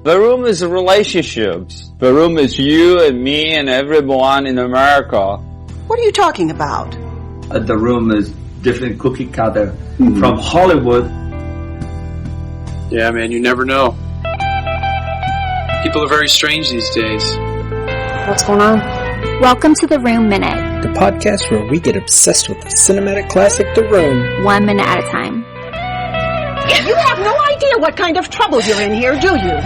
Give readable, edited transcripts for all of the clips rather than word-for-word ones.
The room is relationships. The room is you and me and everyone in America. What are you talking about? The room is different cookie cutter from Hollywood. Yeah, man, you never know. People are very strange these days. What's going on? Welcome to The Room Minute, The podcast where we get obsessed with the cinematic classic The Room. 1 minute at a time. You have no idea what kind of trouble you're in here, do you?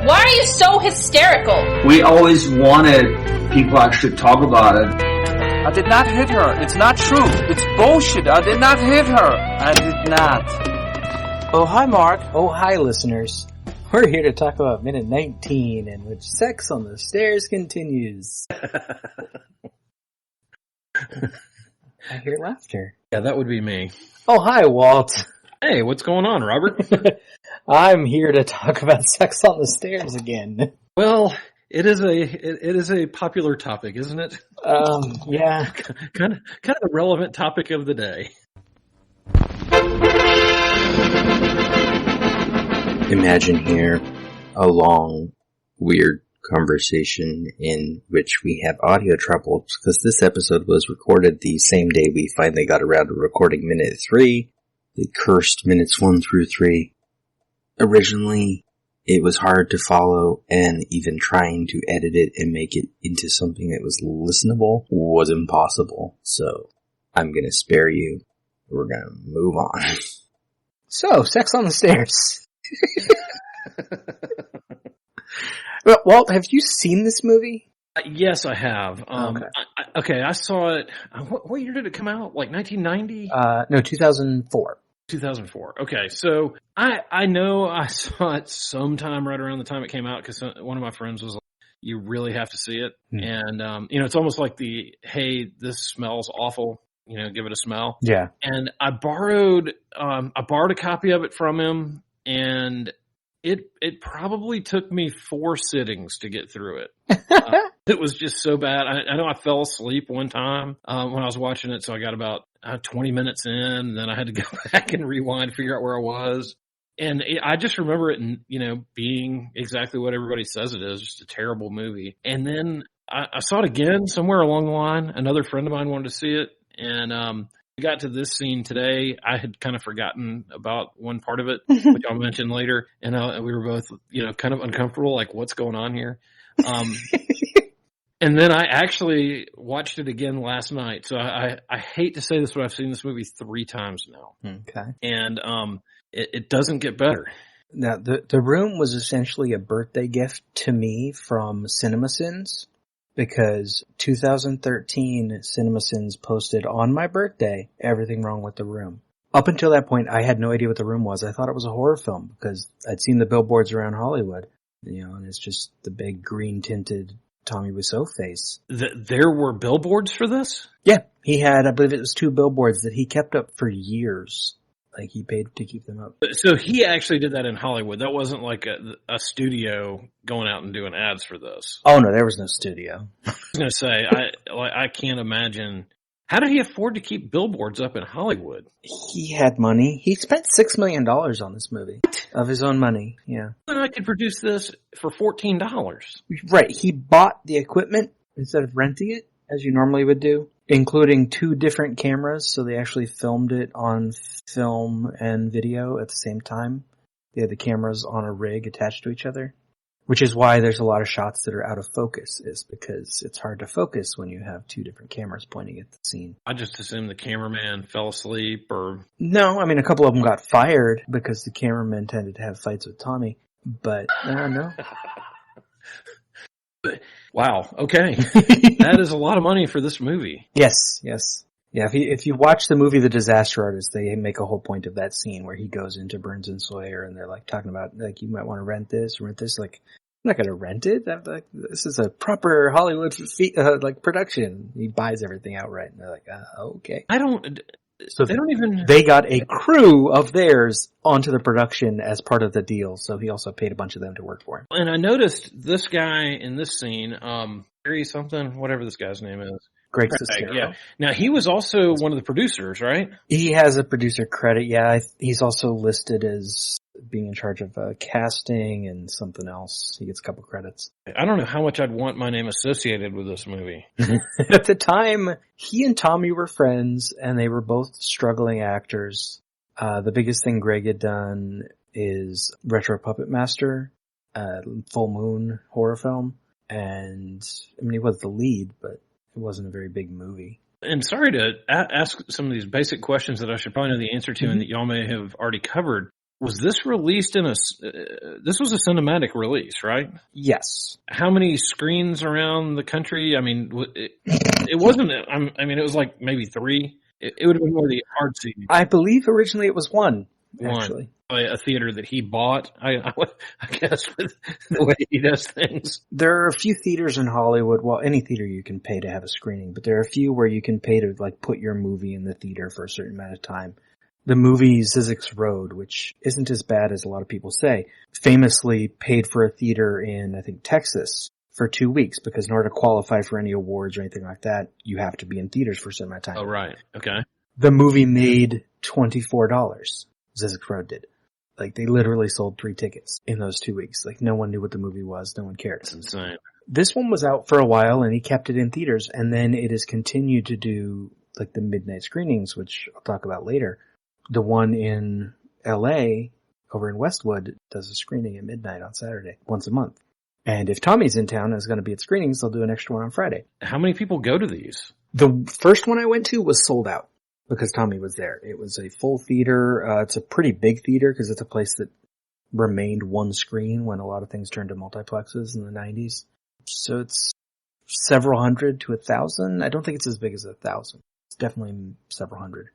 Why are you so hysterical? We always wanted people actually talk about it. I did not hit her. It's not true. It's bullshit. I did not hit her. I did not. Oh, hi, Mark. Oh, hi, listeners. We're here to talk about minute 19, in which sex on the stairs continues. I hear laughter. Yeah, that would be me. Oh, hi, Walt. Hey, what's going on, Robert? I'm here to talk about sex on the stairs again. Well, it is a popular topic, isn't it? Yeah. kind of the relevant topic of the day. Imagine here a long, weird conversation in which we have audio troubles because this episode was recorded the same day we finally got around to recording minute 3, the cursed minutes 1 through 3. Originally, it was hard to follow, and even trying to edit it and make it into something that was listenable was impossible. So, I'm gonna spare you. We're gonna move on. So, sex on the stairs. Well, Walt, have you seen this movie? Yes, I have. Okay. I saw it. What year did it come out? Like 1990? No, 2004. 2004. Okay, so I know I saw it sometime right around the time it came out because one of my friends was like, "You really have to see it," and it's almost like hey, this smells awful. Give it a smell. Yeah. And I borrowed a copy of it from him, and it probably took me 4 sittings to get through it. It was just so bad. I know I fell asleep one time when I was watching it, so I got about 20 minutes in, and then I had to go back and rewind, figure out where I was. And I just remember it, being exactly what everybody says it is, just a terrible movie. And then I saw it again somewhere along the line. Another friend of mine wanted to see it, and we got to this scene today. I had kind of forgotten about one part of it, which I'll mention later. And we were both, kind of uncomfortable, like, what's going on here? And then I actually watched it again last night. So I hate to say this, but I've seen this movie 3 times now. Okay. And it doesn't get better. Now, The Room was essentially a birthday gift to me from CinemaSins, because 2013 CinemaSins posted on my birthday everything wrong with The Room. Up until that point, I had no idea what The Room was. I thought it was a horror film because I'd seen the billboards around Hollywood, and it's just the big green tinted Tommy Wiseau face. There were billboards for this? Yeah, he had, I believe it was 2 billboards that he kept up for years. Like, he paid to keep them up. So he actually did that in Hollywood. That wasn't like a studio going out and doing ads for this. Oh, no, there was no studio. I was going to say, I can't imagine. How did he afford to keep billboards up in Hollywood? He had money. He spent $6 million on this movie. What? Of his own money, yeah. And I could produce this for $14. Right. He bought the equipment instead of renting it, as you normally would do, including 2 different cameras. So they actually filmed it on film and video at the same time. They had the cameras on a rig attached to each other, which is why there's a lot of shots that are out of focus, is because it's hard to focus when you have 2 different cameras pointing at the scene. I just assumed the cameraman fell asleep or... No, I mean, a couple of them got fired because the cameraman tended to have fights with Tommy, but no. Wow, okay. That is a lot of money for this movie. Yes. Yeah, if you watch the movie The Disaster Artist, they make a whole point of that scene where he goes into Burns and Sawyer and they're like talking about, like, you might want to rent this. Like, I'm not going to rent it. This is a proper Hollywood production. He buys everything outright, and they're like, okay. So they got a crew of theirs onto the production as part of the deal, so he also paid a bunch of them to work for him. And I noticed this guy in this scene, Harry something, whatever this guy's name is. Greg Sestero. Yeah. Now, he was also one of the producers, right? He has a producer credit, yeah. He's also listed as being in charge of casting and something else. He gets a couple credits. I don't know how much I'd want my name associated with this movie. At the time, he and Tommy were friends, and they were both struggling actors. The biggest thing Greg had done is Retro Puppet Master, Full Moon horror film. And, I mean, he was the lead, but it wasn't a very big movie. And sorry to ask some of these basic questions that I should probably know the answer to and that y'all may have already covered. Was this released this was a cinematic release, right? Yes. How many screens around the country? I mean, it wasn't, I mean, it was like maybe 3. It would have been more the artsy. I believe originally it was one, actually. A theater that he bought, I guess, with the way he does things. There are a few theaters in Hollywood, well, any theater you can pay to have a screening, but there are a few where you can pay to, like, put your movie in the theater for a certain amount of time. The movie Zizek's Road, which isn't as bad as a lot of people say, famously paid for a theater in, I think, Texas for 2 weeks, because in order to qualify for any awards or anything like that, you have to be in theaters for a certain amount of time. Oh, right. Okay. The movie made $24. Zizek's Road did. Like, they literally sold 3 tickets in those 2 weeks. Like, no one knew what the movie was. No one cared. That's insane. This one was out for a while, and he kept it in theaters, and then it has continued to do, like, the midnight screenings, which I'll talk about later. The one in LA, over in Westwood, does a screening at midnight on Saturday, once a month. And if Tommy's in town and is going to be at screenings, they'll do an extra one on Friday. How many people go to these? The first one I went to was sold out, because Tommy was there. It was a full theater. It's a pretty big theater because it's a place that remained one screen when a lot of things turned to multiplexes in the 90s. So it's several hundred to 1,000. I don't think it's as big as 1,000. It's definitely several hundred.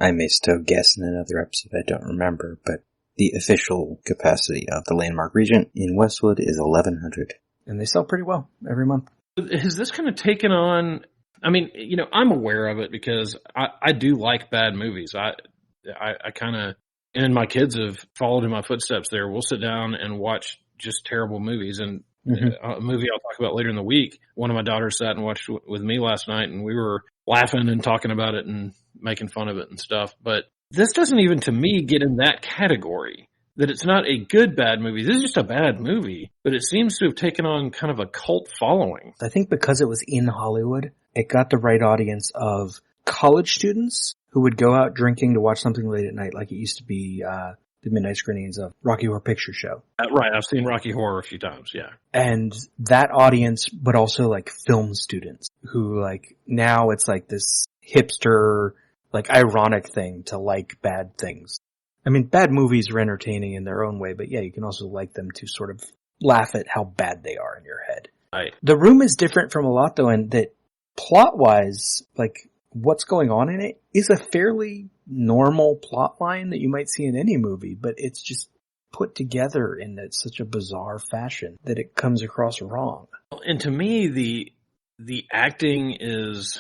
I may still guess in another episode, I don't remember, but the official capacity of the Landmark Regent in Westwood is 1,100. And they sell pretty well every month. Has this kind of taken on... I mean, you know, I'm aware of it because I do like bad movies. I kind of, and my kids have followed in my footsteps there. We'll sit down and watch just terrible movies. And a movie I'll talk about later in the week, one of my daughters sat and watched with me last night, and we were laughing and talking about it and making fun of it and stuff. But this doesn't even, to me, get in that category. That it's not a good bad movie. This is just a bad movie, but it seems to have taken on kind of a cult following. I think because it was in Hollywood, it got the right audience of college students who would go out drinking to watch something late at night, like it used to be the midnight screenings of Rocky Horror Picture Show. Right, I've seen Rocky Horror a few times, yeah. And that audience, but also like film students who like, now it's like this hipster, like ironic thing to like bad things. I mean, bad movies are entertaining in their own way, but yeah, you can also like them to sort of laugh at how bad they are in your head. Right. The Room is different from a lot, though, in that plot-wise, like, what's going on in it is a fairly normal plot line that you might see in any movie, but it's just put together in such a bizarre fashion that it comes across wrong. And to me, the acting is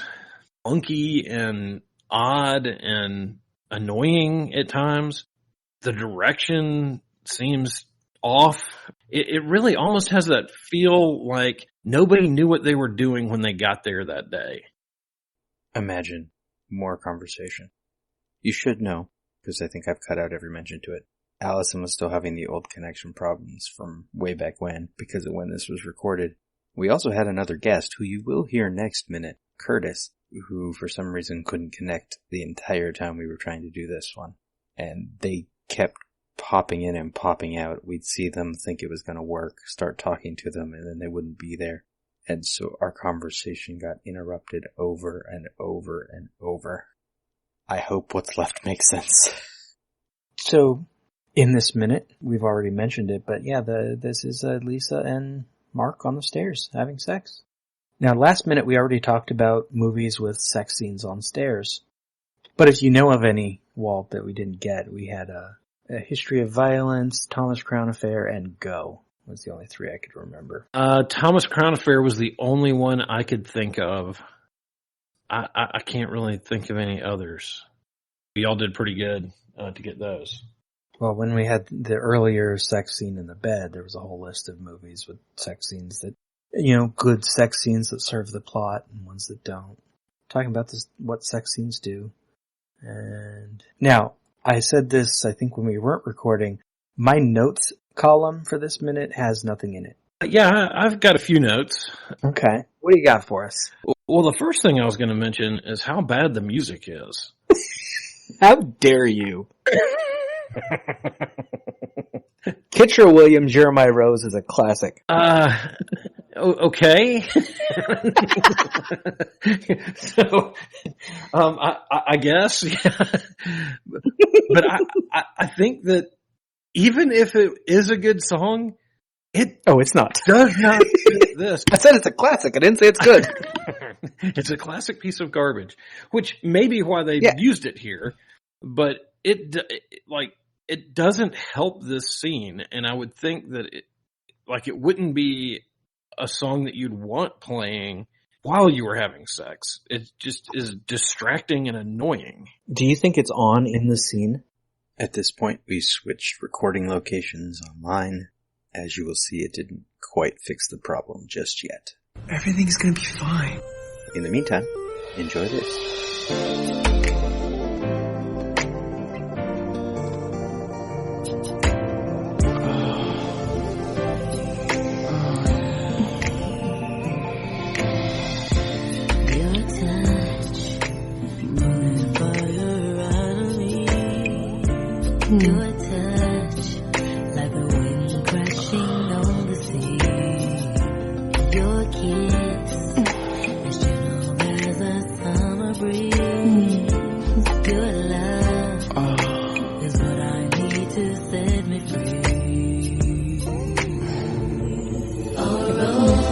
funky and odd and annoying at times. The direction seems off. It really almost has that feel like nobody knew what they were doing when they got there that day. Imagine more conversation. You should know, because I think I've cut out every mention to it. Allison was still having the old connection problems from way back when, because of when this was recorded. We also had another guest, who you will hear next minute, Curtis, who for some reason couldn't connect the entire time we were trying to do this one. And they kept popping in and popping out. We'd see them, think it was going to work, start talking to them, and then they wouldn't be there. And so our conversation got interrupted over and over and over. I hope what's left makes sense. So, in this minute, we've already mentioned it, but yeah, this is Lisa and Mark on the stairs having sex. Now, last minute, we already talked about movies with sex scenes on stairs. But if you know of any, Walt, that we didn't get, we had a History of Violence, Thomas Crown Affair, and Go. Was the only 3 I could remember. Thomas Crown Affair was the only one I could think of. I can't really think of any others. Y'all did pretty good to get those. Well, when we had the earlier sex scene in the bed, there was a whole list of movies with sex scenes that, you know, good sex scenes that serve the plot and ones that don't. Talking about this, what sex scenes do. And now, I said this, I think, when we weren't recording. My notes column for this minute has nothing in it. Yeah, I've got a few notes. Okay. What do you got for us? Well, the first thing I was going to mention is how bad the music is. How dare you? Kitra Williams, You're My Rose is a classic. Okay. So, I guess, yeah. But I think that even if it is a good song, it's not. Does not fit this. I said it's a classic. I didn't say it's good. It's a classic piece of garbage, which may be why they used it here, but it doesn't help this scene. And I would think that it wouldn't be a song that you'd want playing while you were having sex. It just is distracting and annoying. Do you think it's on in the scene? At this point, we switched recording locations online. As you will see, it didn't quite fix the problem just yet. Everything's gonna be fine. In the meantime, enjoy this. Your touch, like the wind crashing on the sea. Your kiss, as gentle as a summer breeze. Your love is what I need to set me free. A rose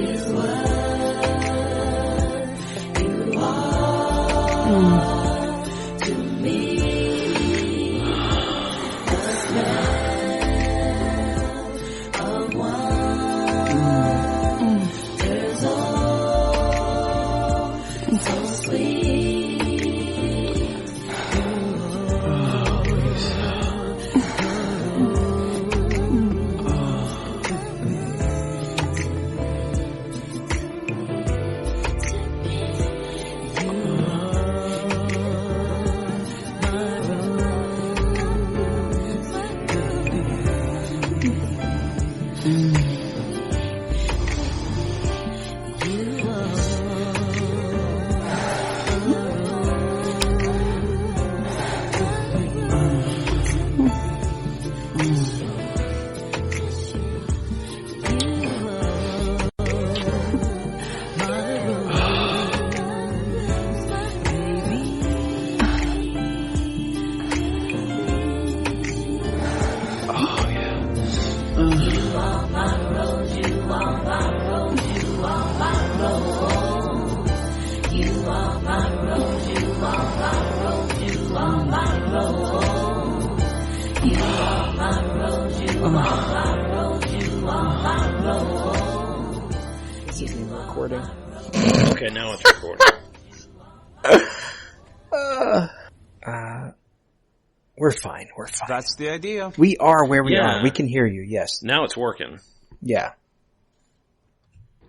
is what you are. Okay, now it's recording. We're fine. We're fine. That's the idea. We are where we are. We can hear you, yes. Now it's working. Yeah.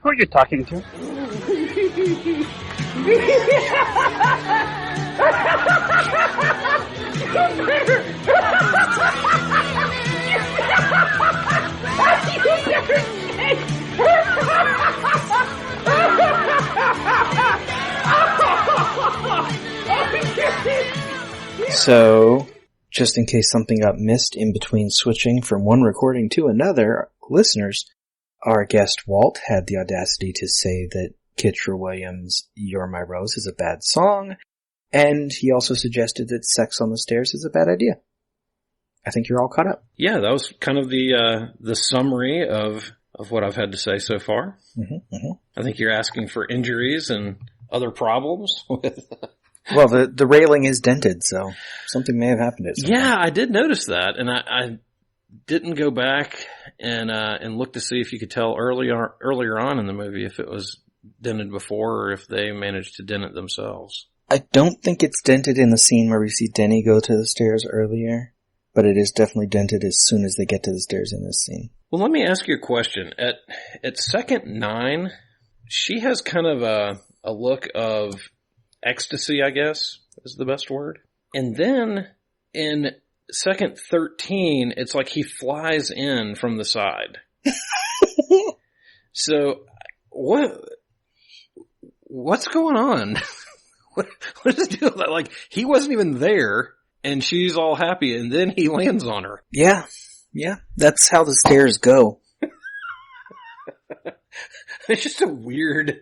Who are you talking to? So, just in case something got missed in between switching from one recording to another, listeners, our guest Walt had the audacity to say that Kitra Williams' You're My Rose is a bad song, and he also suggested that Sex on the Stairs is a bad idea. I think you're all caught up. Yeah, that was kind of the summary of what I've had to say so far. Mm-hmm, mm-hmm. I think you're asking for injuries and other problems with... Well, the railing is dented, so something may have happened at some point. I did notice that, and I didn't go back and look to see if you could tell earlier on in the movie if it was dented before or if they managed to dent it themselves. I don't think it's dented in the scene where we see Denny go to the stairs earlier, but it is definitely dented as soon as they get to the stairs in this scene. Well, let me ask you a question. At second 9, she has kind of a look of ecstasy, I guess, is the best word. And then in second 13, it's like he flies in from the side. So, what's going on? What is the deal with that? Like, he wasn't even there, and she's all happy, and then he lands on her. Yeah. That's how the stairs go. It's just a weird...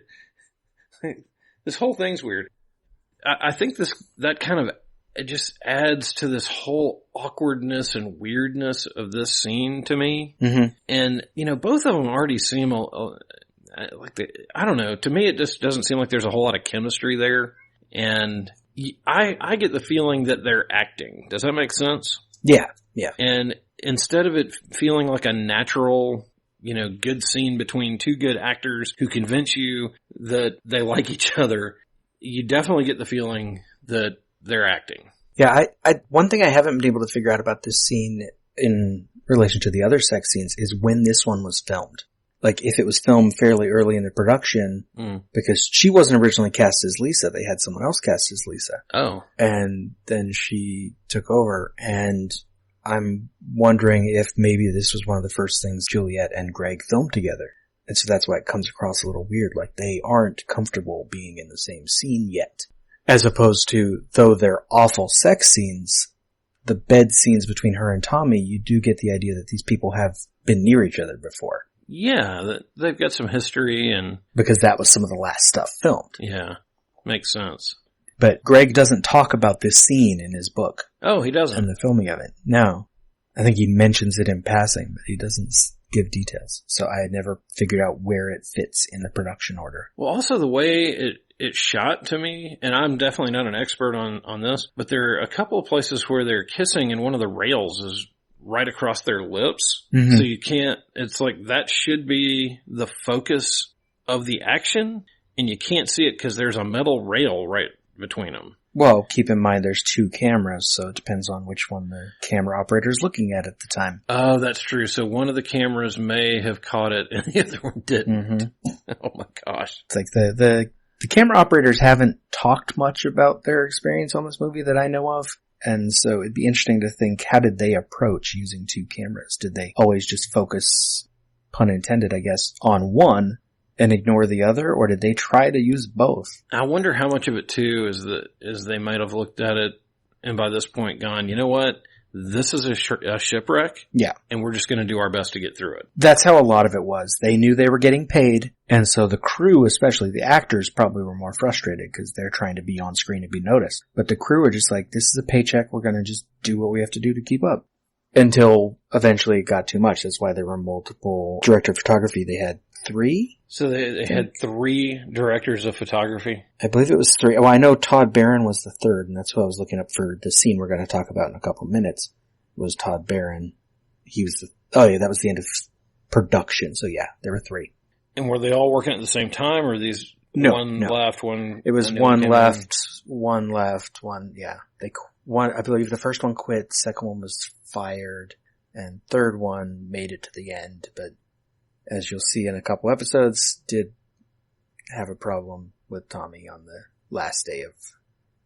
This whole thing's weird. I think that kind of, it just adds to this whole awkwardness and weirdness of this scene to me. Mm-hmm. And, both of them already seem like I don't know. To me, it just doesn't seem like there's a whole lot of chemistry there. And I get the feeling that they're acting. Does that make sense? Yeah. And instead of it feeling like a natural, good scene between two good actors who convince you that they like each other, you definitely get the feeling that they're acting. Yeah, one thing I haven't been able to figure out about this scene in relation to the other sex scenes is when this one was filmed. Like, if it was filmed fairly early in the production, because she wasn't originally cast as Lisa. They had someone else cast as Lisa. Oh. And then she took over, and I'm wondering if maybe this was one of the first things Juliet and Greg filmed together. And so that's why it comes across a little weird, like they aren't comfortable being in the same scene yet. As opposed to, though they're awful sex scenes, the bed scenes between her and Tommy, you do get the idea that these people have been near each other before. Yeah, they've got some history and... Because that was some of the last stuff filmed. Yeah, makes sense. But Greg doesn't talk about this scene in his book. Oh, he doesn't? In the filming of it. No. I think he mentions it in passing, but he doesn't give details. So I had never figured out where it fits in the production order. Well, also the way it's shot to me, and I'm definitely not an expert on this, but there are a couple of places where they're kissing and one of the rails is right across their lips. Mm-hmm. So you can't, it's like that should be the focus of the action, and you can't see it because there's a metal rail right between them. Well, keep in mind there's two cameras, so it depends on which one the camera operator is looking at the time. Oh, that's true. So one of the cameras may have caught it and the other one didn't. Mm-hmm. Oh my gosh. It's like the camera operators haven't talked much about their experience on this movie that I know of. And so it'd be interesting to think, how did they approach using two cameras? Did they always just focus, pun intended, I guess, on one and ignore the other, or did they try to use both? I wonder how much of it too is they might have looked at it and by this point gone, you know what? This is a shipwreck. Yeah. And we're just going to do our best to get through it. That's how a lot of it was. They knew they were getting paid, and so the crew, especially the actors, probably were more frustrated because they're trying to be on screen and be noticed. But the crew are just like, this is a paycheck, we're going to just do what we have to do to keep up. Until eventually it got too much. That's why there were multiple director of photography. They had 3? So they had 3 directors of photography? I believe it was 3. Well, I know Todd Barron was the 3rd, and that's who I was looking up for the scene we're going to talk about in a couple of minutes, was Todd Barron. He was that was the end of production. So yeah, there were 3. And were they all working at the same time, or these one left, one... It was one left, yeah. I believe the first one quit, second one was fired, and third one made it to the end, but as you'll see in a couple episodes, did have a problem with Tommy on the last day of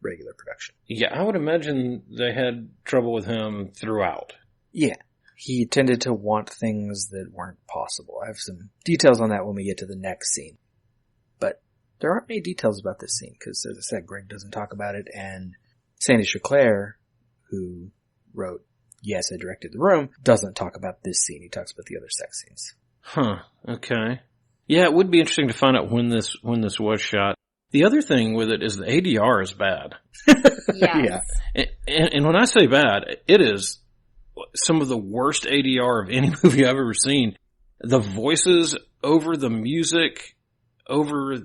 regular production. Yeah, I would imagine they had trouble with him throughout. Yeah. He tended to want things that weren't possible. I have some details on that when we get to the next scene. But there aren't many details about this scene, because as I said, Greg doesn't talk about it, and Sandy Chaclair, who wrote Yes, I Directed the Room, doesn't talk about this scene. He talks about the other sex scenes. Huh, okay. Yeah, it would be interesting to find out when this was shot. The other thing with it is the ADR is bad. Yes. Yeah. And when I say bad, it is some of the worst ADR of any movie I've ever seen. The voices over the music, over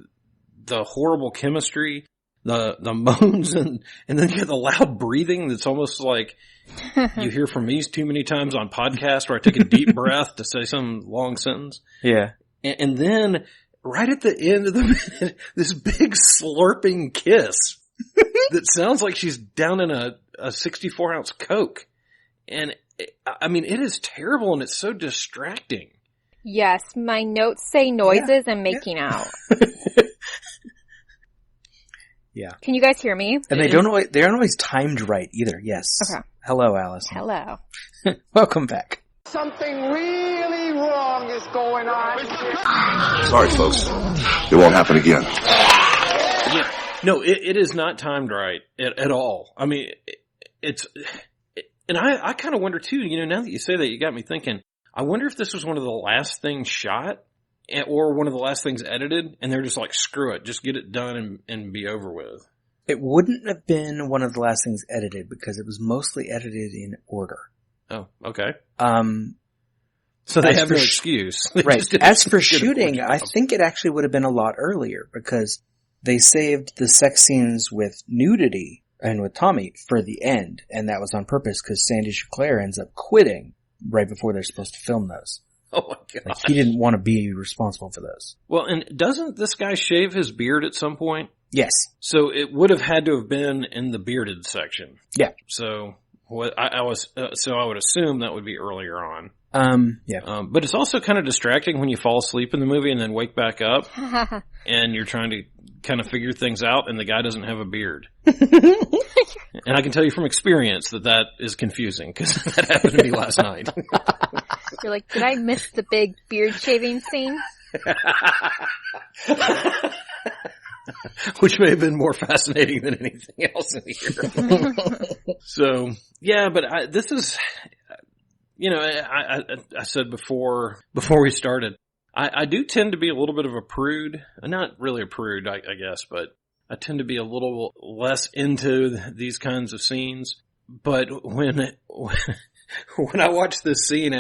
the horrible chemistry, the moans, and then you have the loud breathing that's almost like you hear from me too many times on podcasts where I take a deep breath to say some long sentence. Yeah. And then right at the end of the minute, this big slurping kiss that sounds like she's down in a 64-ounce Coke. And it is terrible and it's so distracting. Yes, my notes say noises and making out. Yeah. Can you guys hear me? And they aren't always timed right either. Yes. Okay. Hello, Allison. Hello. Welcome back. Something really wrong is going on. Sorry, folks. It won't happen again. Yeah. No, it is not timed right at all. I mean, and I kind of wonder too, now that you say that, you got me thinking, I wonder if this was one of the last things shot or one of the last things edited, and they're just like, screw it, just get it done and be over with. It wouldn't have been one of the last things edited because it was mostly edited in order. Oh, okay. So they have no excuse. Right. As for shooting, I think it actually would have been a lot earlier because they saved the sex scenes with nudity and with Tommy for the end, and that was on purpose because Sandy Schecler ends up quitting right before they're supposed to film those. Oh my god! Like, he didn't want to be responsible for those. Well, and doesn't this guy shave his beard at some point? Yes. So it would have had to have been in the bearded section. Yeah. So what I would assume that would be earlier on. Yeah. But it's also kind of distracting when you fall asleep in the movie and then wake back up and you're trying to kind of figure things out and the guy doesn't have a beard. And I can tell you from experience that is confusing because that happened to me last night. You're like, did I miss the big beard shaving scene? Which may have been more fascinating than anything else in here. So, yeah, but this is, I said before we started, I do tend to be a little bit of a prude. Not really a prude, I guess, but I tend to be a little less into these kinds of scenes. But when I watched this scene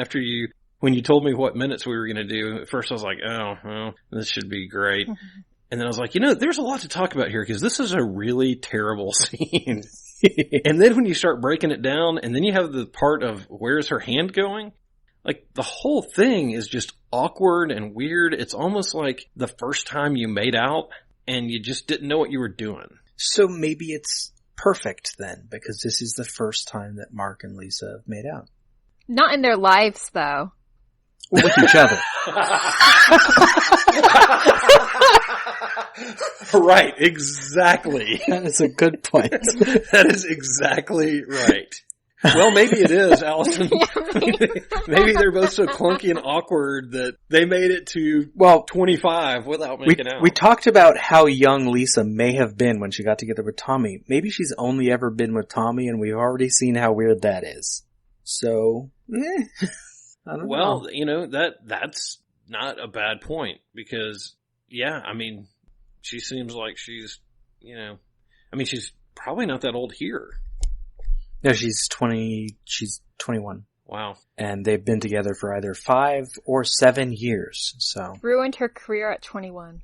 when you told me what minutes we were going to do, at first I was like, oh, well, this should be great. And then I was like, there's a lot to talk about here because this is a really terrible scene. And then when you start breaking it down and then you have the part of where's her hand going, like the whole thing is just awkward and weird. It's almost like the first time you made out and you just didn't know what you were doing. So maybe it's perfect then because this is the first time that Mark and Lisa have made out. Not in their lives, though. With each other. Right, exactly. That is a good point. That is exactly right. Well, maybe it is, Allison. Maybe they're both so clunky and awkward that they made it to 25 without making out. We talked about how young Lisa may have been when she got together with Tommy. Maybe she's only ever been with Tommy, and we've already seen how weird that is. So, I don't know. That's not a bad point because, yeah, I mean, she seems like she's, she's probably not that old here. No, she's 20, she's 21. Wow. And they've been together for either 5 or 7 years, so. Ruined her career at 21.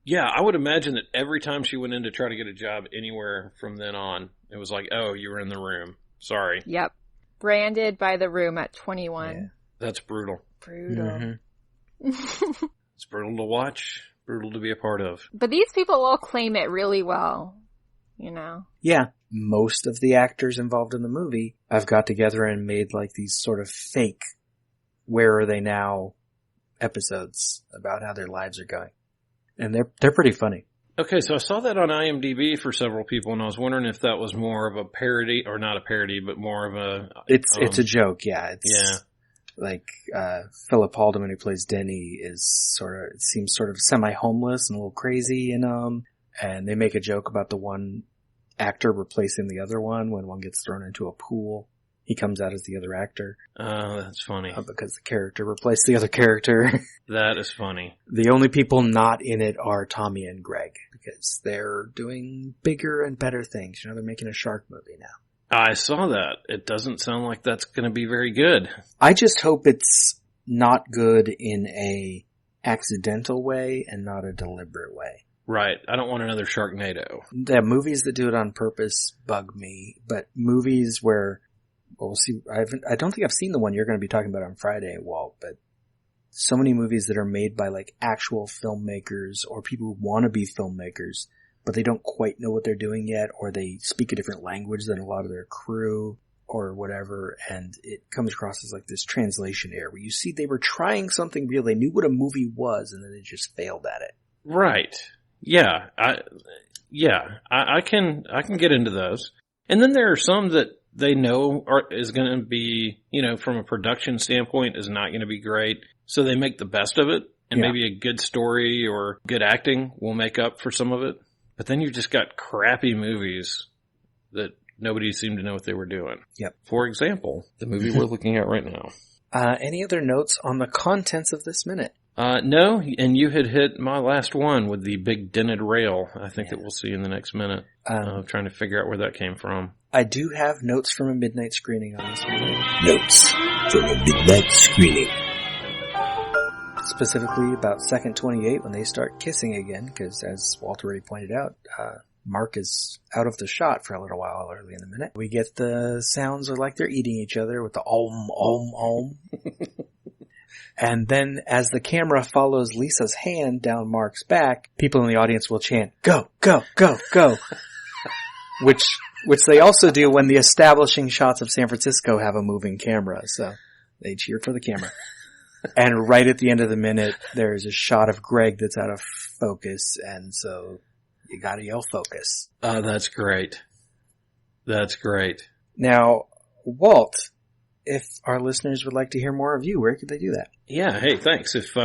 Yeah, I would imagine that every time she went in to try to get a job anywhere from then on, it was like, oh, you were in the room. Sorry. Yep. Branded by the room at 21. Yeah. That's brutal. Brutal. Mm-hmm. It's brutal to watch, brutal to be a part of. But these people all claim it really well, Yeah. Most of the actors involved in the movie have got together and made like these sort of fake Where Are They Now episodes about how their lives are going. And they're pretty funny. Okay, so I saw that on IMDb for several people, and I was wondering if that was more of a parody, or not a parody, but more of a... It's a joke, yeah. Yeah. Like, Philip Haldeman, who plays Denny, seems sort of semi-homeless and a little crazy, and they make a joke about the one actor replacing the other one when one gets thrown into a pool. He comes out as the other actor. Oh, that's funny. Because the character replaced the other character. That is funny. The only people not in it are Tommy and Greg, because they're doing bigger and better things. They're making a shark movie now. I saw that. It doesn't sound like that's going to be very good. I just hope it's not good in a accidental way and not a deliberate way. Right. I don't want another Sharknado. Yeah, movies that do it on purpose bug me, but movies where, well, we'll see. I don't think I've seen the one you're going to be talking about on Friday, Walt, but so many movies that are made by like actual filmmakers or people who want to be filmmakers, but they don't quite know what they're doing yet, or they speak a different language than a lot of their crew or whatever, and it comes across as like this translation error where you see they were trying something real, they knew what a movie was, and then they just failed at it. Right. Yeah. I can get into those. And then there are some that they know is going to be, from a production standpoint, is not going to be great. So they make the best of it, and maybe a good story or good acting will make up for some of it. But then you've just got crappy movies that nobody seemed to know what they were doing. Yep. For example, the movie we're looking at right now. Any other notes on the contents of this minute? No, and you had hit my last one with the big dented rail, I think that we'll see in the next minute. Trying to figure out where that came from. I do have notes from a midnight screening on this one. Notes from a midnight screening. Specifically about second 28 when they start kissing again, because as Walt already pointed out, Mark is out of the shot for a little while early in the minute. We get the sounds of like they're eating each other with the om, om, om. And then as the camera follows Lisa's hand down Mark's back, people in the audience will chant, go, go, go, go. which they also do when the establishing shots of San Francisco have a moving camera. So they cheer for the camera. And right at the end of the minute, there's a shot of Greg that's out of focus. And so you gotta yell focus. Oh, that's great. That's great. Now, Walt, if our listeners would like to hear more of you, where could they do that? Yeah, hey, thanks. If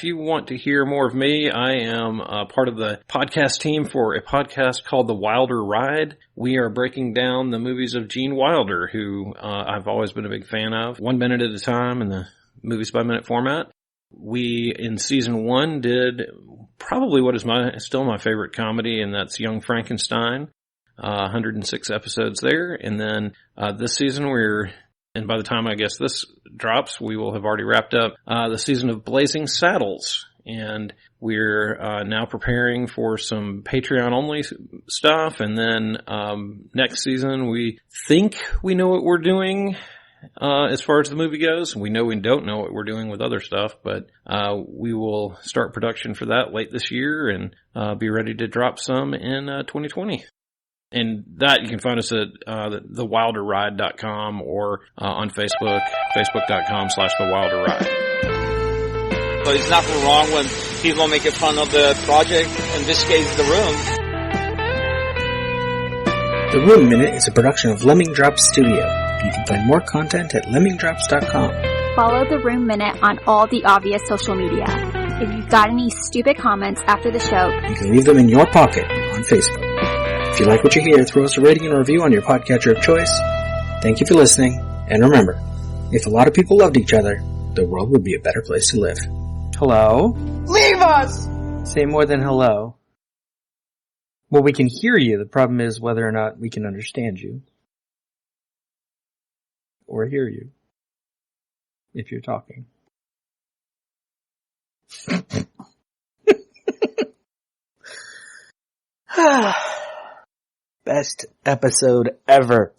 you want to hear more of me, I am part of the podcast team for a podcast called The Wilder Ride. We are breaking down the movies of Gene Wilder, who I've always been a big fan of, 1 minute at a time in the movies by minute format. We, in season 1, did probably what is still my favorite comedy, and that's Young Frankenstein. 106 episodes there. And then this season and by the time I guess this drops, we will have already wrapped up the season of Blazing Saddles. And we're now preparing for some Patreon-only stuff. And then next season, we think we know what we're doing as far as the movie goes. We know we don't know what we're doing with other stuff, but we will start production for that late this year and be ready to drop some in 2020. And that you can find us at thewilderride.com or on Facebook, facebook.com/thewilderride. So there's nothing wrong when people make fun of the project, in this case, The Room. The Room Minute is a production of Lemming Drops Studio. You can find more content at lemmingdrops.com. Follow The Room Minute on all the obvious social media. If you've got any stupid comments after the show, you can leave them in your pocket on Facebook. If you like what you hear, throw us a rating and a review on your podcatcher of choice. Thank you for listening, and remember, if a lot of people loved each other, the world would be a better place to live. Hello? Leave us! Say more than hello. Well, we can hear you. The problem is whether or not we can understand you. Or hear you. If you're talking. Best episode ever.